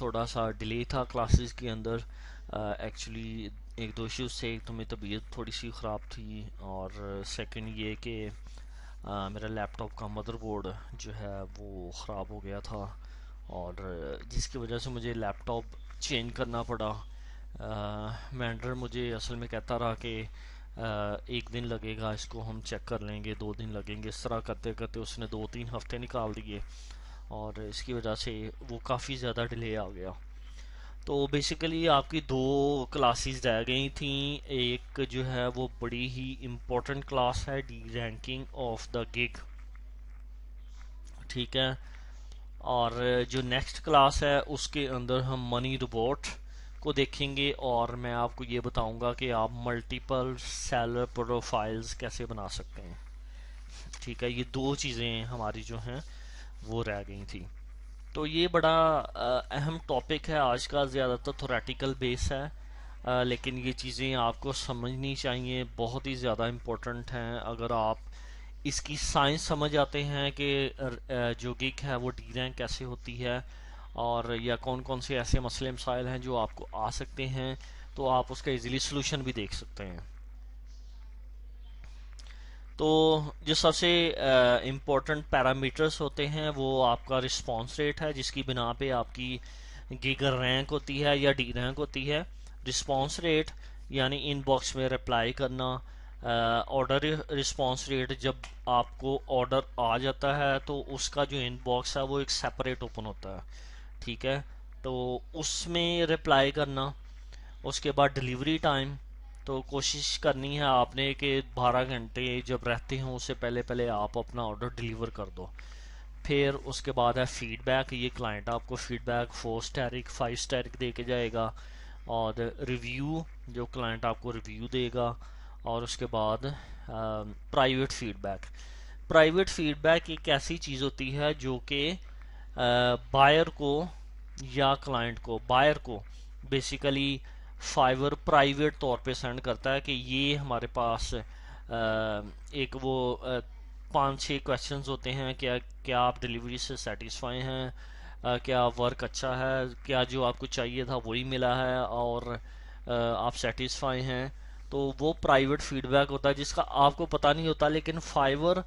थोड़ा सा डिले था क्लासेस के अंदर। एक्चुअली एक दो इश्यूज थे। एक तो मेरी तबीयत थोड़ी सी ख़राब थी, और सेकंड ये कि मेरा लैपटॉप का मदरबोर्ड जो है वो ख़राब हो गया था, और जिसकी वजह से मुझे लैपटॉप चेंज करना पड़ा। मैनेजर मुझे असल में कहता रहा कि एक दिन लगेगा, इसको हम चेक कर लेंगे, 2 दिन लगेंगे। इस तरह करते करते उसने 2-3 हफ्ते निकाल दिए, और इसकी वजह से वो काफ़ी ज़्यादा डिले आ गया। तो बेसिकली आपकी दो क्लासेस रह गई थी। एक जो है वो बड़ी ही इम्पोर्टेंट क्लास है, D ranking of the gig, ठीक है। और जो नेक्स्ट क्लास है उसके अंदर हम मनी रिपोर्ट को देखेंगे, और मैं आपको ये बताऊंगा कि आप मल्टीपल सेलर प्रोफाइल्स कैसे बना सकते हैं, ठीक है। ये दो चीज़ें हमारी जो हैं वो रह गई थी। तो ये बड़ा अहम टॉपिक है आज का, ज़्यादातर थोरेटिकल बेस है, लेकिन ये चीज़ें आपको समझनी चाहिए, बहुत ही ज़्यादा इम्पोर्टेंट हैं। अगर आप इसकी साइंस समझ आते हैं कि जो गिग है वो डी रैंक कैसे होती है, और या कौन कौन से ऐसे मसले मसाइल हैं जो आपको आ सकते हैं, तो आप उसका इजीली सोल्यूशन भी देख सकते हैं। तो जो सबसे इम्पोर्टेंट पैरामीटर्स होते हैं वो आपका रिस्पांस रेट है, जिसकी बिना पे आपकी गिग रैंक होती है या डी रैंक होती है। रिस्पांस रेट यानी इनबॉक्स में रिप्लाई करना। ऑर्डर रिस्पांस रेट, जब आपको ऑर्डर आ जाता है तो उसका जो इनबॉक्स है वो एक सेपरेट ओपन होता है, ठीक है। तो उसमें रिप्लाई करना। उसके बाद डिलीवरी टाइम, तो कोशिश करनी है आपने कि 12 घंटे जब रहते हों उससे पहले पहले आप अपना ऑर्डर डिलीवर कर दो। फिर उसके बाद है फीडबैक। ये क्लाइंट आपको फीडबैक 4 स्टारिक 5 स्टारिक दे के जाएगा। और रिव्यू, जो क्लाइंट आपको रिव्यू देगा। और उसके बाद प्राइवेट फीडबैक। प्राइवेट फीडबैक एक ऐसी चीज़ होती है जो कि बायर को या क्लाइंट को, बायर को बेसिकली फाइवर प्राइवेट तौर पे सेंड करता है कि ये हमारे पास एक वो 5-6 क्वेश्चंस होते हैं, क्या क्या आप डिलीवरी से सेटिस्फाई हैं, क्या वर्क अच्छा है, क्या जो आपको चाहिए था वही मिला है, और आप सेटिस्फाई हैं। तो वो प्राइवेट फीडबैक होता है जिसका आपको पता नहीं होता, लेकिन फाइवर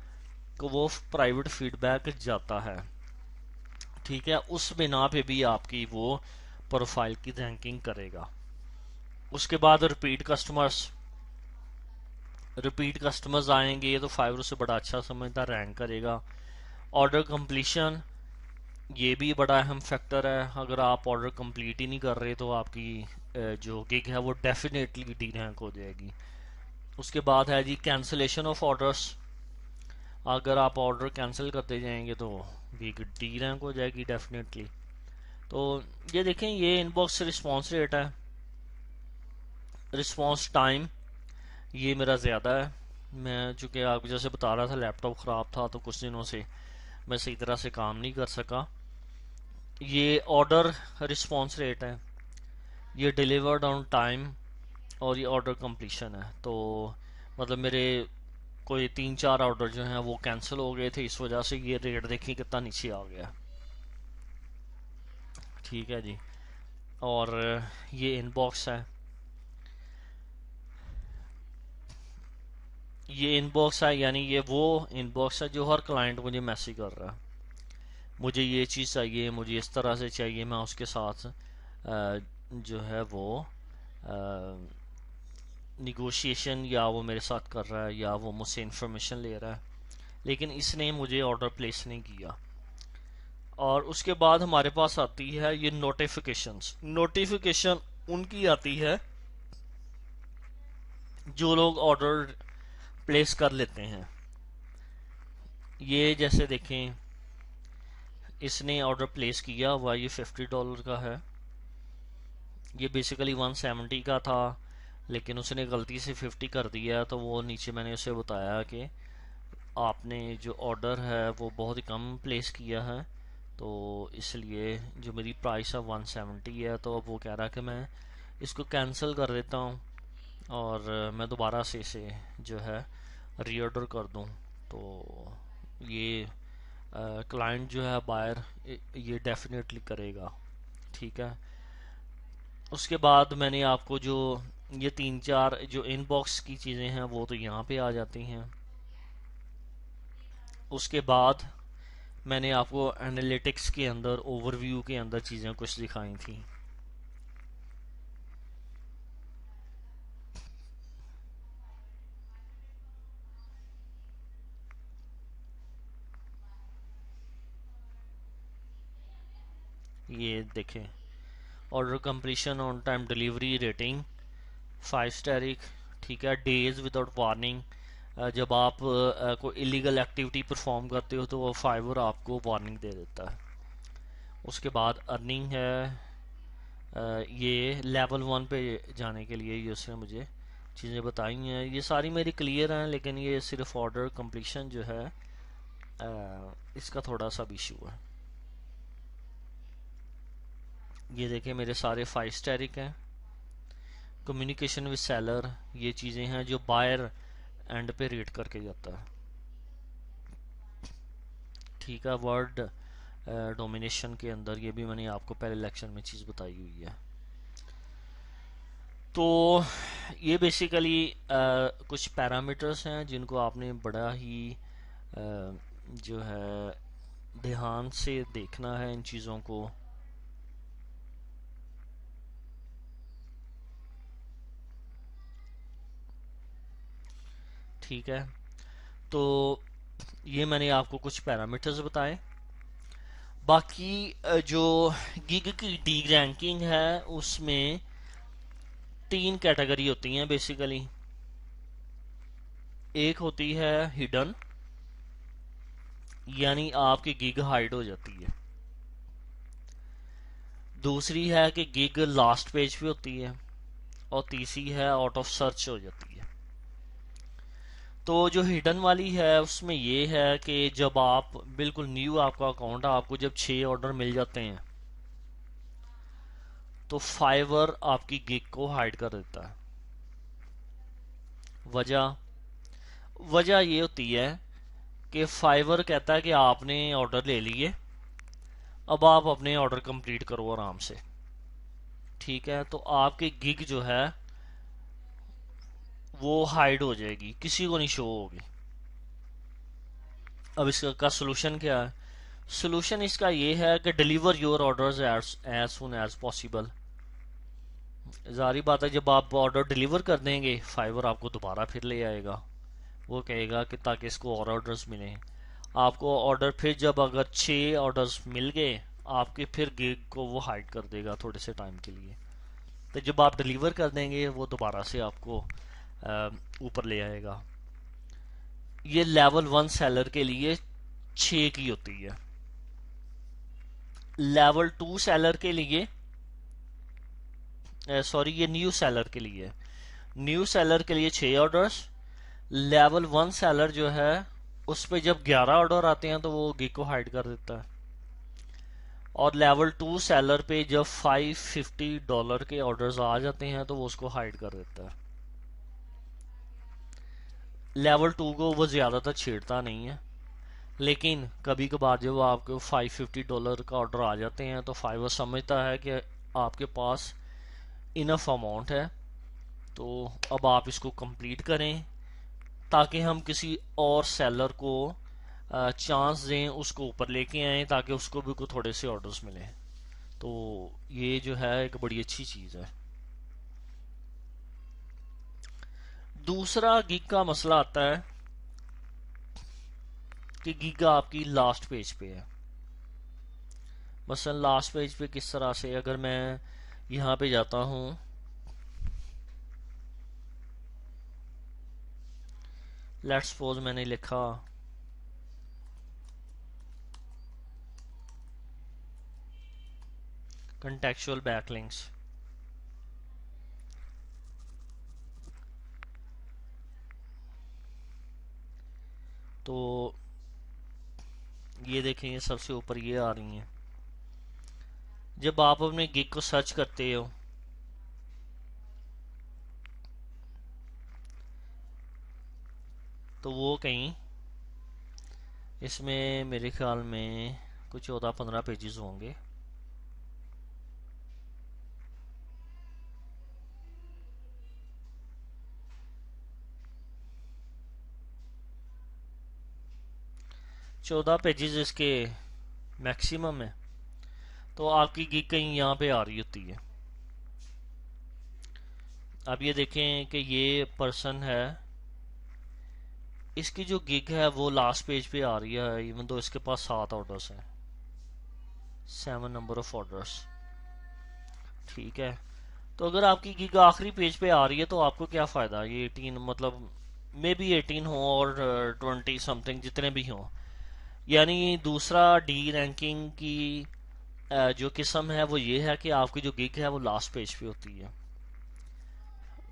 को वो प्राइवेट फीडबैक जाता है, ठीक है। उस बिना पे भी आपकी वो प्रोफाइल की रैंकिंग करेगा। उसके बाद रिपीट कस्टमर्स आएंगे तो फाइवर से बड़ा अच्छा समझता रैंक करेगा। ऑर्डर कंप्लीशन, ये भी बड़ा अहम फैक्टर है। अगर आप ऑर्डर कंप्लीट ही नहीं कर रहे तो आपकी जो गिग है वो डेफिनेटली डी रैंक हो जाएगी। उसके बाद है जी कैंसिलेशन ऑफ ऑर्डर्स। अगर आप ऑर्डर कैंसिल करते जाएंगे तो गिग डी रैंक हो जाएगी डेफिनेटली। तो ये देखें, ये इनबॉक्स रिस्पांस रेट है। रिस्पांस टाइम ये मेरा ज़्यादा है। मैं चूँकि आपको जैसे बता रहा था लैपटॉप ख़राब था तो कुछ दिनों से मैं सही तरह से काम नहीं कर सका। ये ऑर्डर रिस्पांस रेट है, ये डिलीवर्ड ऑन टाइम, और ये ऑर्डर कंप्लीशन है। तो मतलब मेरे कोई 3-4 ऑर्डर जो हैं वो कैंसिल हो गए थे, इस वजह से ये रेट देखिए कितना नीचे आ गया, ठीक है जी। और ये इनबॉक्स है। ये इनबॉक्स है यानी ये वो इनबॉक्स है जो हर क्लाइंट मुझे मैसेज कर रहा है, मुझे ये चीज़ चाहिए, मुझे इस तरह से चाहिए। मैं उसके साथ जो है वो निगोशिएशन या वो मेरे साथ कर रहा है या वो मुझसे इंफॉर्मेशन ले रहा है, लेकिन इसने मुझे ऑर्डर प्लेस नहीं किया। और उसके बाद हमारे पास आती है ये नोटिफिकेशंस। नोटिफिकेशन उनकी आती है जो लोग ऑर्डर प्लेस कर लेते हैं। ये जैसे देखें, इसने ऑर्डर प्लेस किया हुआ, ये $50 का है। ये बेसिकली 170 का था, लेकिन उसने गलती से 50 कर दिया। तो वो नीचे मैंने उसे बताया कि आपने जो ऑर्डर है वो बहुत ही कम प्लेस किया है, तो इसलिए जो मेरी प्राइस है 170 है। तो अब वो कह रहा है कि मैं इसको कैंसिल कर देता हूँ, और मैं दोबारा से इसे जो है रीऑर्डर कर दूँ। तो ये क्लाइंट जो है बायर ये डेफिनेटली करेगा, ठीक है। उसके बाद मैंने आपको जो ये तीन चार जो इनबॉक्स की चीज़ें हैं वो तो यहाँ पे आ जाती हैं। उसके बाद मैंने आपको एनालिटिक्स के अंदर ओवरव्यू के अंदर चीज़ें कुछ दिखाई थी। ये देखें, order completion, on time delivery, rating 5 स्टारिक, ठीक है। डेज विदाउट वार्निंग, जब आप कोई इलीगल एक्टिविटी परफॉर्म करते हो तो वो फाइवर आपको वार्निंग दे देता है। उसके बाद अर्निंग है, ये लेवल 1 पे जाने के लिए ये उसने मुझे चीज़ें बताई हैं। ये सारी मेरी क्लियर हैं, लेकिन ये सिर्फ ऑर्डर कंप्लीशन जो है इसका थोड़ा सा इशू है। ये देखें मेरे सारे 5 स्टारिक हैं। कम्युनिकेशन विद सेलर, ये चीज़ें हैं जो बायर एंड पे रेट करके जाता है, ठीक है। वर्ड डोमिनेशन के अंदर ये भी मैंने आपको पहले लेक्चर में चीज़ बताई हुई है। तो ये बेसिकली कुछ पैरामीटर्स हैं जिनको आपने बड़ा ही जो है ध्यान से देखना है इन चीज़ों को। ठीक है, तो ये मैंने आपको कुछ पैरामीटर्स बताए। बाकी जो गिग की डी रैंकिंग है उसमें 3 कैटेगरी होती हैं बेसिकली। एक होती है हिडन, यानी आपकी गिग हाइड हो जाती है। दूसरी है कि गिग लास्ट पेज पे होती है। और तीसरी है आउट ऑफ सर्च हो जाती है। तो जो हिडन वाली है उसमें ये है कि जब आप बिल्कुल न्यू आपका अकाउंट है, आपको जब 6 ऑर्डर मिल जाते हैं तो फाइवर आपकी गिग को हाइड कर देता है। वजह वजह ये होती है कि फाइवर कहता है कि आपने ऑर्डर ले लिए, अब आप अपने ऑर्डर कंप्लीट करो आराम से, ठीक है। तो आपकी गिग जो है वो हाइड हो जाएगी, किसी को नहीं शो होगी। अब इसका सोल्यूशन क्या है? सोल्यूशन इसका ये है कि deliver your orders as soon as possible. जारी बात है, जब आप ऑर्डर डिलीवर कर देंगे फाइवर आपको दोबारा फिर ले आएगा। वो कहेगा कि ताकि इसको और ऑर्डर्स मिले। आपको ऑर्डर फिर जब अगर 6 ऑर्डर्स मिल गए आपके, फिर गिग को वो हाइड कर देगा थोड़े से टाइम के लिए। तो जब आप डिलीवर कर देंगे वो दोबारा से आपको ऊपर ले आएगा। ये लेवल 1 सेलर के लिए 6 की होती है। लेवल 2 सेलर के लिए, सॉरी ये न्यू सेलर के लिए, न्यू सेलर के लिए 6 ऑर्डर्स। लेवल 1 सेलर जो है उस पर जब 11 ऑर्डर आते हैं तो वो गिग को हाइड कर देता है। और लेवल 2 सेलर पे जब $550 के ऑर्डर्स आ जाते हैं तो वो उसको हाइड कर देता है। लेवल 2 को वो ज़्यादातर छेड़ता नहीं है, लेकिन कभी कभार जब आपको $550 का ऑर्डर आ जाते हैं तो फाइवर समझता है कि आपके पास इनफ अमाउंट है, तो अब आप इसको कंप्लीट करें ताकि हम किसी और सेलर को चांस दें, उसको ऊपर लेके आए ताकि उसको भी कुछ थोड़े से ऑर्डर्स मिले। तो ये जो है एक बड़ी अच्छी चीज़ है। दूसरा गिग का मसला आता है कि गिग आपकी लास्ट पेज पे है। मसलन लास्ट पेज पे किस तरह से, अगर मैं यहाँ पे जाता हूँ, लेट्स सपोज मैंने लिखा कंटेक्चुअल बैकलिंक्स, तो ये देखें ये सबसे ऊपर ये आ रही हैं। जब आप अपने गिग को सर्च करते हो तो वो कहीं इसमें मेरे ख्याल में कुछ 14-15 पेजेस होंगे। 14 पेजेस इसके मैक्सिमम है, तो आपकी गिग कहीं यहाँ पे आ रही होती है। अब ये देखें कि ये पर्सन है, इसकी जो गिग है वो लास्ट पेज पे आ रही है, इवन तो इसके पास 7 ऑर्डर्स हैं, 7 नंबर ऑफ ऑर्डर्स। ठीक है, तो अगर आपकी गिग आखिरी पेज पे आ रही है तो आपको क्या फ़ायदा, ये 18 मतलब मे बी 18 हो और 20 समथिंग जितने भी हों। यानी दूसरा डी रैंकिंग की जो किस्म है वो ये है कि आपकी जो गिग है वो लास्ट पेज पे होती है,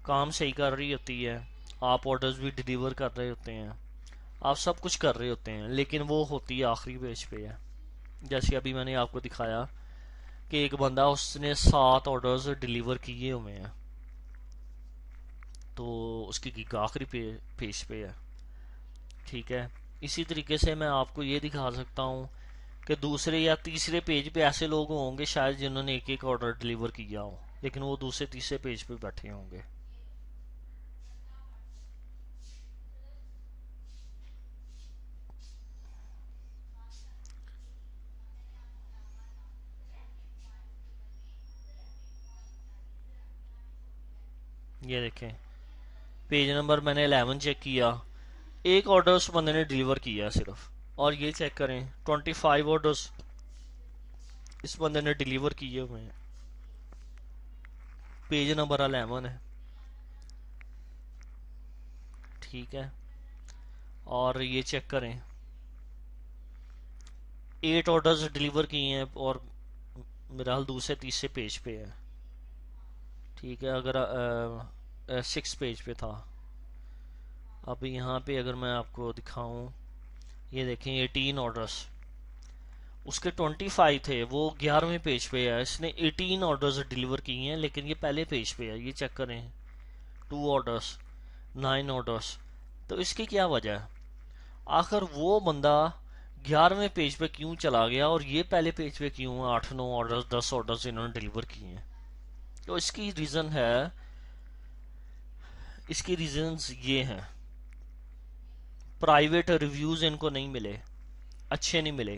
काम सही कर रही होती है, आप ऑर्डर्स भी डिलीवर कर रहे होते हैं, आप सब कुछ कर रहे होते हैं, लेकिन वो होती है आखिरी पेज पे है। जैसे अभी मैंने आपको दिखाया कि एक बंदा उसने 7 ऑर्डर्स डिलीवर किए हुए हैं, तो उसकी गिग आखिरी पेज पे है। ठीक है, इसी तरीके से मैं आपको ये दिखा सकता हूँ कि दूसरे या तीसरे पेज पे ऐसे लोग होंगे शायद जिन्होंने एक एक ऑर्डर डिलीवर किया हो, लेकिन वो दूसरे तीसरे पेज पे बैठे होंगे। ये देखें, पेज नंबर मैंने 11 चेक किया, एक ऑर्डर उस बंदे ने डिलीवर किया सिर्फ, और ये चेक करें 25 ऑर्डर्स इस बंदे ने डिलीवर किए हुए हैं, पेज नंबर 11 है। ठीक है, और ये चेक करें 8 ऑर्डर्स डिलीवर किए हैं और मेरा हाल दूसरे तीसरे पेज पे है। ठीक है, अगर 6 पेज पे था। अब यहाँ पे अगर मैं आपको दिखाऊं, ये देखें 18 ऑर्डर्स, उसके 25 थे, वो 11वें पेज पे है, इसने 18 ऑर्डर्स डिलीवर किए हैं लेकिन ये पहले पेज पे है। ये चेक करें 2 ऑर्डर्स, 9 ऑर्डर्स, तो इसकी क्या वजह है, आखिर वो बंदा 11वें पेज पे क्यों चला गया और ये पहले पेज पे क्यों 8-9 ऑर्डर्स 10 ऑर्डर्स इन्होंने डिलीवर किए हैं। तो इसकी रीज़न है, इसकी रीजंस ये हैं, प्राइवेट रिव्यूज़ इनको नहीं मिले, अच्छे नहीं मिले,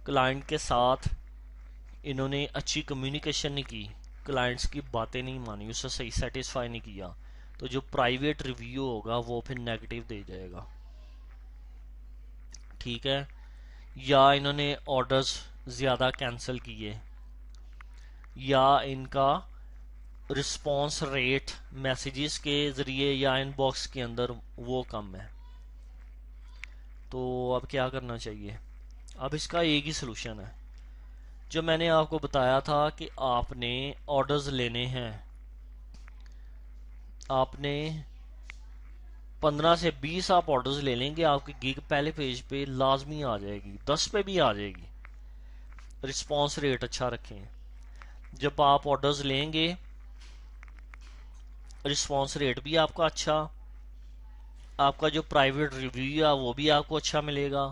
क्लाइंट के साथ इन्होंने अच्छी कम्युनिकेशन नहीं की, क्लाइंट्स की बातें नहीं मानी, उससे सही सेटिस्फाई नहीं किया, तो जो प्राइवेट रिव्यू होगा वो फिर नेगेटिव दे जाएगा। ठीक है, या इन्होंने ऑर्डर्स ज़्यादा कैंसिल किए, या इनका रिस्पॉन्स रेट मैसेजेस के ज़रिए या इनबॉक्स के अंदर वो कम है। तो अब क्या करना चाहिए, अब इसका एक ही सलूशन है, जो मैंने आपको बताया था कि आपने ऑर्डर्स लेने हैं, आपने 15 से 20 आप ऑर्डर्स ले लेंगे, आपकी गिग पहले पेज पे लाजमी आ जाएगी, 10 पे भी आ जाएगी। रिस्पॉन्स रेट अच्छा रखें, जब आप ऑर्डर्स लेंगे रिस्पॉन्स रेट भी आपका अच्छा, आपका जो प्राइवेट रिव्यू है वो भी आपको अच्छा मिलेगा,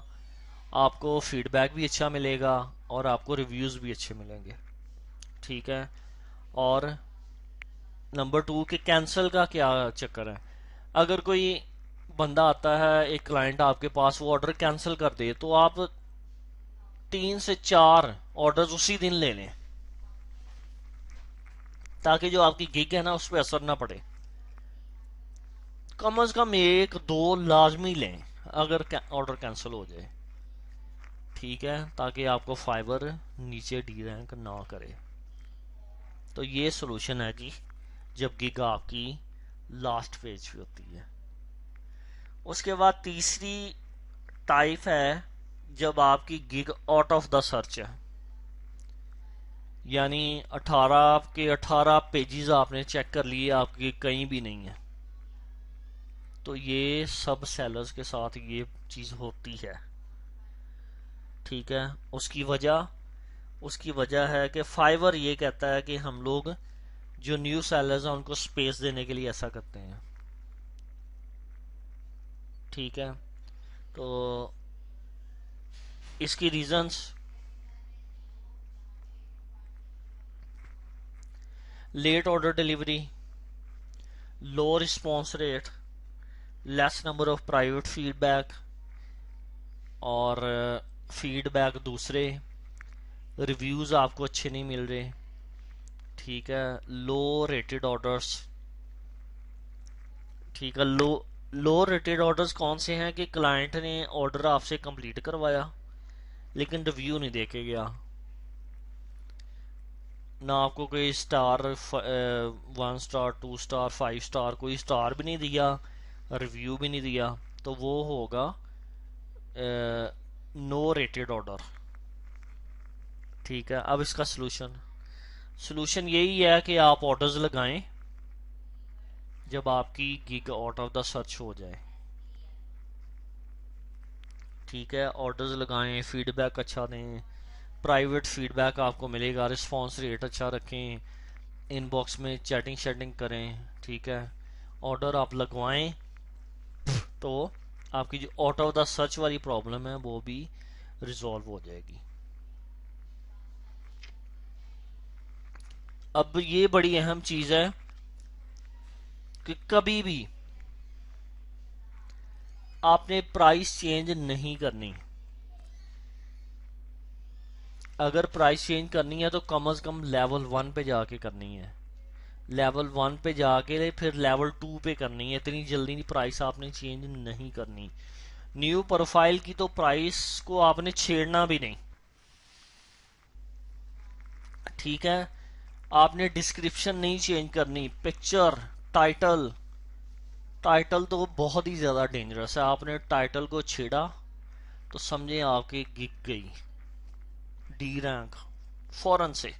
आपको फीडबैक भी अच्छा मिलेगा, और आपको रिव्यूज़ भी अच्छे मिलेंगे। ठीक है, और नंबर 2 के कैंसिल का क्या चक्कर है, अगर कोई बंदा आता है, एक क्लाइंट आपके पास, वो ऑर्डर कैंसिल कर दे, तो आप 3 से 4 ऑर्डर्स उसी दिन ले लें, ताकि जो आपकी गिग है ना उस पर असर ना पड़े। कम अज कम 1-2 लाजमी लें अगर ऑर्डर कैंसिल हो जाए। ठीक है, ताकि आपको फाइबर नीचे डी रैंक ना करे। तो ये सोल्यूशन है जी, जब गिग आपकी लास्ट पेज पे होती है। उसके बाद तीसरी टाइप है जब आपकी gig out of the search है, यानी 18 पेजेस आपने चेक कर लिए, आपकी कहीं भी नहीं है, तो ये सब सेलर्स के साथ ये चीज़ होती है। ठीक है, उसकी वजह है कि फाइवर ये कहता है कि हम लोग जो न्यू सेलर्स हैं उनको स्पेस देने के लिए ऐसा करते हैं। ठीक है, तो इसकी reasons late order delivery, low response rate, less number of private feedback, और फीडबैक दूसरे, रिव्यूज़ आपको अच्छे नहीं मिल रहे, ठीक है। लो रेटेड ऑर्डर्स, ठीक है। लो रेटेड ऑर्डर्स कौन से हैं कि क्लाइंट ने ऑर्डर आपसे कंप्लीट करवाया लेकिन रिव्यू नहीं देके गया, ना आपको कोई स्टार 1 स्टार 2 स्टार 5 स्टार कोई स्टार भी नहीं दिया, रिव्यू भी नहीं दिया, तो वो होगा नो रेटेड ऑर्डर, ठीक है। अब इसका सोल्यूशन यही है कि आप ऑर्डर्स लगाएं जब आपकी gig out of the search हो जाए, ठीक है। ऑर्डर्स लगाएं, फीडबैक अच्छा दें, प्राइवेट फीडबैक आपको मिलेगा, रिस्पांस रेट अच्छा रखें, इनबॉक्स में चैटिंग शैटिंग करें, ठीक है। ऑर्डर आप लगवाएं तो आपकी जो आउट ऑफ द सर्च वाली प्रॉब्लम है वो भी रिजॉल्व हो जाएगी। अब ये बड़ी अहम चीज़ है कि कभी भी आपने प्राइस चेंज नहीं करनी। अगर प्राइस चेंज करनी है तो कम से कम लेवल 1 पे जाके करनी है, लेवल 1 पे जाके फिर लेवल 2 पे करनी है। इतनी जल्दी प्राइस आपने चेंज नहीं करनी। न्यू प्रोफाइल की तो प्राइस को आपने छेड़ना भी नहीं, ठीक है। आपने डिस्क्रिप्शन नहीं चेंज करनी, पिक्चर, टाइटल, टाइटल तो बहुत ही ज़्यादा डेंजरस है। आपने टाइटल को छेड़ा तो समझे आपकी गिग गई, डी रैंक फौरन से।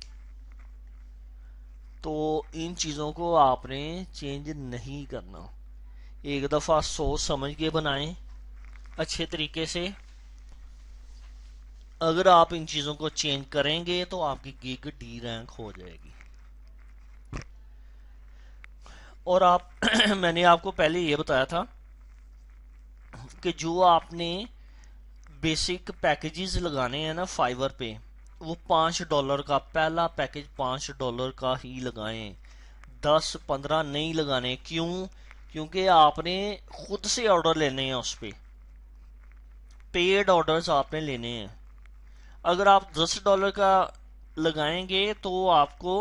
तो इन चीज़ों को आपने चेंज नहीं करना। एक दफ़ा सोच समझ के बनाएं अच्छे तरीके से। अगर आप इन चीज़ों को चेंज करेंगे तो आपकी गिग डी रैंक हो जाएगी। और आप मैंने आपको पहले ये बताया था कि जो आपने बेसिक पैकेजेस लगाने हैं ना फाइवर पे, वो $5 का पहला पैकेज $5 का ही लगाएं, 10-15 नहीं लगाने। क्यों? क्योंकि आपने खुद से ऑर्डर लेने हैं, उस पे पेड ऑर्डर्स आपने लेने हैं। अगर आप $10 का लगाएंगे तो आपको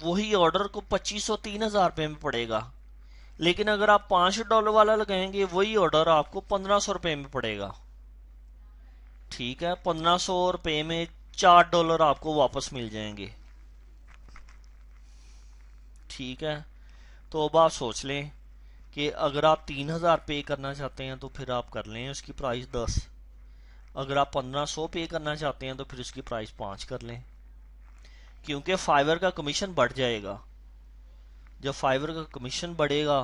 वही ऑर्डर को 2500-3000 रुपये में पड़ेगा। लेकिन अगर आप $5 वाला लगाएंगे वही ऑर्डर आपको 1500 रुपये में पड़ेगा, ठीक है। 1500 रुपये में $4 आपको वापस मिल जाएंगे, ठीक है। तो अब आप सोच लें कि अगर आप 3000 पे करना चाहते हैं तो फिर आप कर लें उसकी प्राइस 10। अगर आप 1500 पे करना चाहते हैं तो फिर उसकी प्राइस 5 कर लें, क्योंकि फाइवर का कमीशन बढ़ जाएगा। जब फाइवर का कमीशन बढ़ेगा,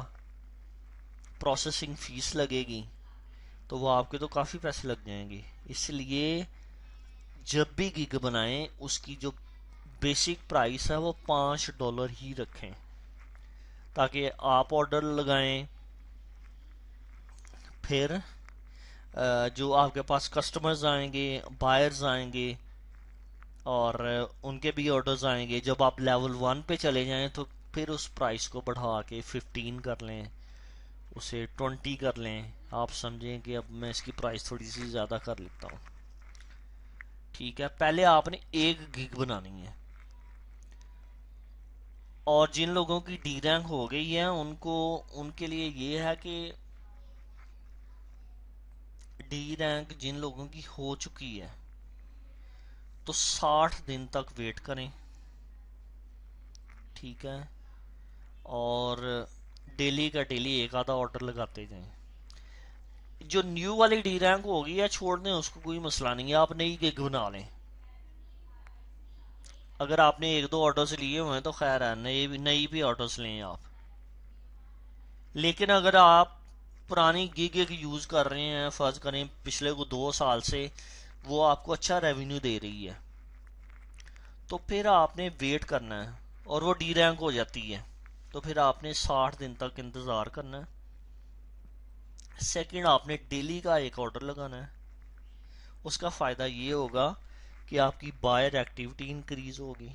प्रोसेसिंग फीस लगेगी, तो वो आपके तो काफ़ी पैसे लग जाएंगे। इसलिए जब भी गिग बनाएं उसकी जो बेसिक प्राइस है वो $5 ही रखें, ताकि आप ऑर्डर लगाएं, फिर जो आपके पास कस्टमर्स आएंगे, बायर्स आएंगे और उनके भी ऑर्डर्स आएंगे। जब आप लेवल 1 पे चले जाएं तो फिर उस प्राइस को बढ़ा के 15 कर लें, उसे 20 कर लें। आप समझें कि अब मैं इसकी प्राइस थोड़ी सी ज़्यादा कर लेता हूँ, ठीक है। पहले आपने एक गिग बनानी है। और जिन लोगों की डी रैंक हो गई है उनके लिए ये है कि डी रैंक जिन लोगों की हो चुकी है तो 60 दिन तक वेट करें, ठीक है। और डेली का डेली एक आधा ऑर्डर लगाते जाएं। जो न्यू वाली डी रैंक होगी या छोड़ दें उसको, कोई मसला नहीं है, आप नई गिग बना लें। अगर आपने 1-2 ऑर्डर्स लिए हुए हैं तो खैर है, नई भी ऑर्डर्स लें आप। लेकिन अगर आप पुरानी गिग एक यूज़ कर रहे हैं, फर्ज करें पिछले को 2 साल से वो आपको अच्छा रेवेन्यू दे रही है, तो फिर आपने वेट करना है और वो डी रैंक हो जाती है, तो फिर आपने 60 दिन तक इंतज़ार करना है। सेकंड, आपने डेली का एक ऑर्डर लगाना है। उसका फ़ायदा ये होगा कि आपकी बायर एक्टिविटी इंक्रीज होगी,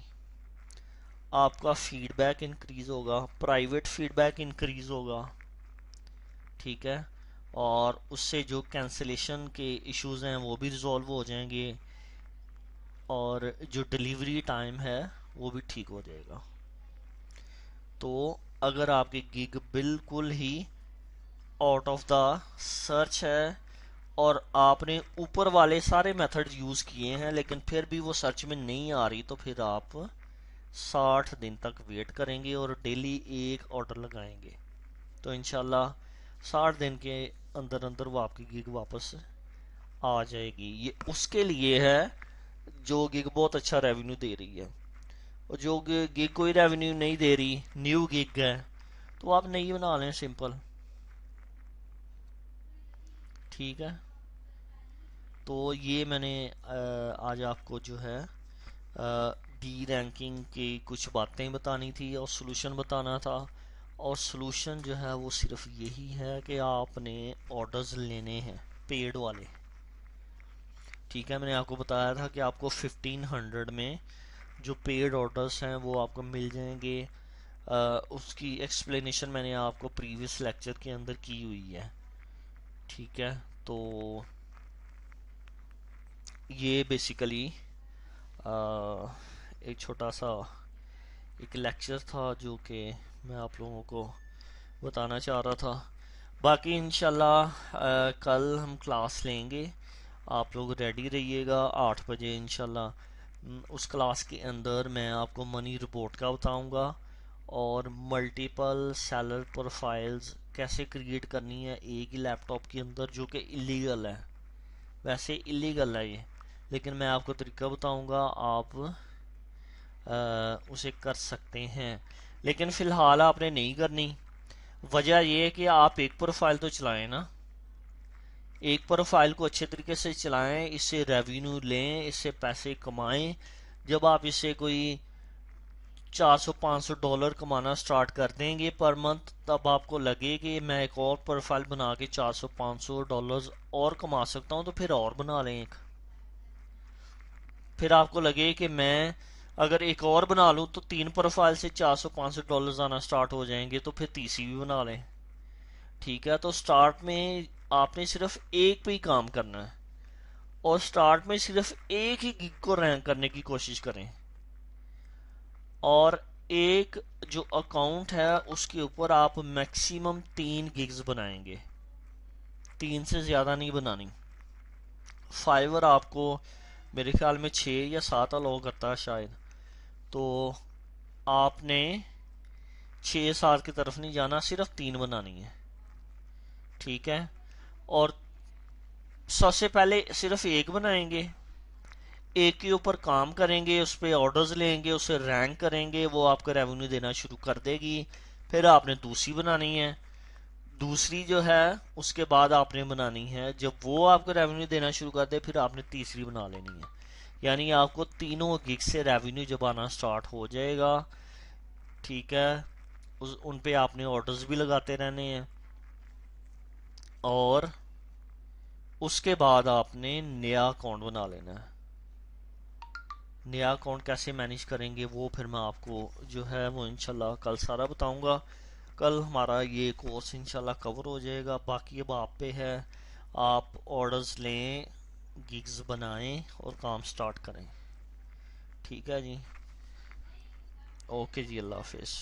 आपका फीडबैक इंक्रीज होगा, प्राइवेट फीडबैक इंक्रीज होगा, ठीक है। और उससे जो कैंसिलेशन के इश्यूज हैं वो भी रिजॉल्व हो जाएंगे, और जो डिलीवरी टाइम है वो भी ठीक हो जाएगा। तो अगर आपकी गिग बिल्कुल ही आउट ऑफ द सर्च है और आपने ऊपर वाले सारे मेथड यूज़ किए हैं लेकिन फिर भी वो सर्च में नहीं आ रही, तो फिर आप 60 दिन तक वेट करेंगे और डेली एक ऑर्डर लगाएंगे, तो इंशाल्लाह 60 दिन के अंदर अंदर वो आपकी गिग वापस आ जाएगी। ये उसके लिए है जो गिग बहुत अच्छा रेवेन्यू दे रही है, और जो गिग कोई रेवेन्यू नहीं दे रही, न्यू गिग है, तो आप नई बना लें, सिंपल। ठीक है, तो ये मैंने आज आपको जो है डी रैंकिंग की कुछ बातें बतानी थी और सोल्यूशन बताना था। और सोल्यूशन जो है वो सिर्फ यही है कि आपने ऑर्डर्स लेने हैं पेड वाले। ठीक है, मैंने आपको बताया था कि आपको 1500 में जो पेड ऑर्डर्स हैं वो आपको मिल जाएंगे। उसकी एक्सप्लेनेशन मैंने आपको प्रीवियस लेक्चर के अंदर की हुई है। ठीक है, तो ये बेसिकली एक छोटा सा एक लेक्चर था जो कि मैं आप लोगों को बताना चाह रहा था। बाकी इंशाल्लाह कल हम क्लास लेंगे, आप लोग रेडी रहिएगा 8 बजे इंशाल्लाह। उस क्लास के अंदर मैं आपको मनी रिपोर्ट का बताऊंगा और मल्टीपल सेलर प्रोफाइल्स कैसे क्रिएट करनी है एक ही लैपटॉप के अंदर, जो कि इलीगल है। वैसे इलीगल है ये, लेकिन मैं आपको तरीका बताऊंगा, आप उसे कर सकते हैं। लेकिन फ़िलहाल आपने नहीं करनी। वजह यह है कि आप एक प्रोफाइल तो चलाएं ना, एक प्रोफाइल को अच्छे तरीके से चलाएं, इससे रेवेन्यू लें, इससे पैसे कमाएं। जब आप इससे कोई 400-500 डॉलर कमाना स्टार्ट कर देंगे पर मंथ, तब आपको लगे कि मैं एक और प्रोफाइल बना के 400-500 डॉलर्स और कमा सकता हूं, तो फिर और बना लें एक। फिर आपको लगे कि मैं अगर एक और बना लूं तो 3 प्रोफाइल से 400-500 डॉलर्स आना स्टार्ट हो जाएंगे, तो फिर तीसरी भी बना लें। ठीक है, तो स्टार्ट में आपने सिर्फ एक पे ही काम करना है, और स्टार्ट में सिर्फ एक ही गिग को रैंक करने की कोशिश करें, और एक जो अकाउंट है उसके ऊपर आप मैक्सिमम 3 गिग्स बनाएंगे, 3 से ज़्यादा नहीं बनानी। फाइवर आपको मेरे ख्याल में 6 या 7 अलाउ करता है शायद, तो आपने 6-7 की तरफ नहीं जाना, सिर्फ 3 बनानी है। ठीक है, और सबसे पहले सिर्फ एक बनाएंगे, एक के ऊपर काम करेंगे, उस पर ऑर्डर्स लेंगे, उसे रैंक करेंगे, वो आपका रेवेन्यू देना शुरू कर देगी। फिर आपने दूसरी बनानी है, दूसरी जो है उसके बाद आपने बनानी है, जब वो आपको रेवेन्यू देना शुरू कर दे फिर आपने तीसरी बना लेनी है। यानी आपको तीनों गिग से रेवेन्यू जब आना स्टार्ट हो जाएगा, ठीक है, उन पे आपने ऑर्डर्स भी लगाते रहने हैं, और उसके बाद आपने नया अकाउंट बना लेना है। नया अकाउंट कैसे मैनेज करेंगे वो फिर मैं आपको जो है वो इंशाल्लाह कल सारा बताऊंगा। कल हमारा ये कोर्स इंशाल्लाह कवर हो जाएगा। बाकी अब आप पे है, आप ऑर्डर्स लें, गिग्स बनाएं और काम स्टार्ट करें। ठीक है जी, ओके जी, अल्लाह हाफिज़।